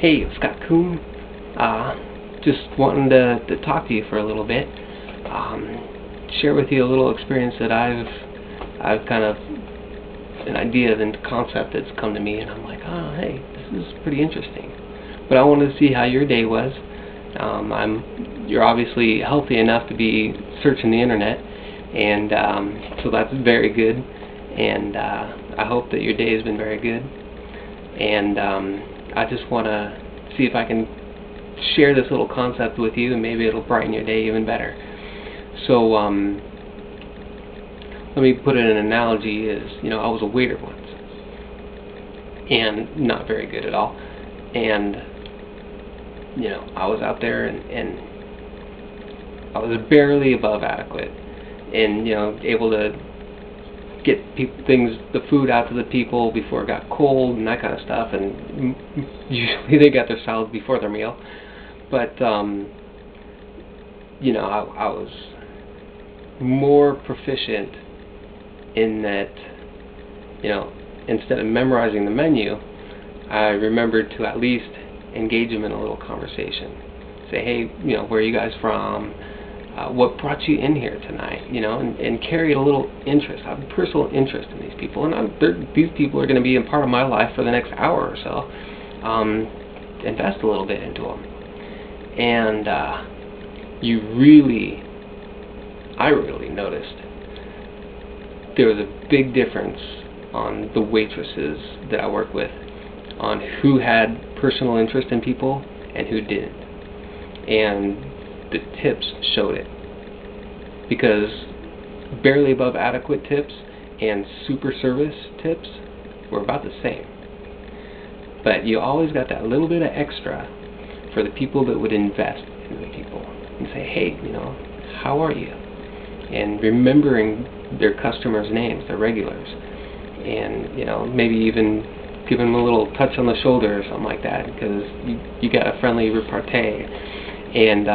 Hey, Scott Coombe. Just wanting to talk to you for a little bit. Share with you a little experience that I've kind of an idea and concept that's come to me, and I'm like, oh, hey, this is pretty interesting. But I wanted to see how your day was. You're obviously healthy enough to be searching the internet, and so that's very good. And I hope that your day has been very good. And I just want to see if I can share this little concept with you, and maybe it'll brighten your day even better. So let me put it in an analogy. I was a waiter once, and not very good at all. And I was out there, and I was barely above adequate, and able to get the food out to the people before it got cold and that kind of stuff. And usually they got their salad before their meal, but I was more proficient in that. Instead of memorizing the menu, I remembered to at least engage them in a little conversation. Say, hey, where are you guys from? What brought you in here tonight? And carry a little interest. I have a personal interest in these people, and these people are going to be a part of my life for the next hour or so. Invest a little bit into them, and I really noticed there was a big difference on the waitresses that I work with, on who had personal interest in people and who didn't. And the tips showed it, because barely above adequate tips and super service tips were about the same. But you always got that little bit of extra for the people that would invest in the people and say, hey, how are you? And remembering their customers' names, their regulars, and maybe even give them a little touch on the shoulder or something like that, because you got a friendly repartee. And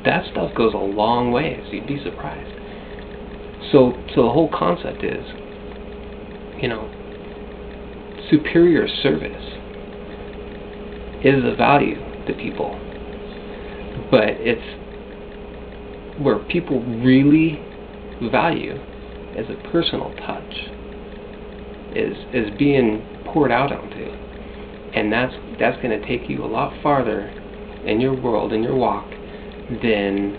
that stuff goes a long ways. You'd be surprised. So the whole concept is, superior service is a value to people, but it's where people really value as a personal touch is being poured out onto, and that's going to take you a lot farther in your world, in your walk, than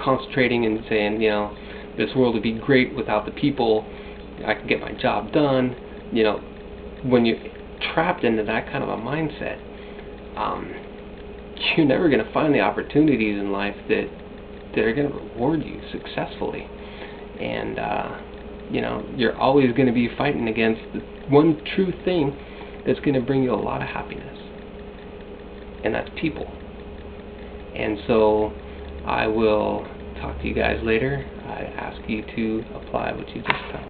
concentrating and saying, this world would be great without the people. I can get my job done. When you're trapped into that kind of a mindset, you're never going to find the opportunities in life that are going to reward you successfully. And you're always going to be fighting against the one true thing that's going to bring you a lot of happiness, and that's people. And so I will talk to you guys later. I ask you to apply what you just taught.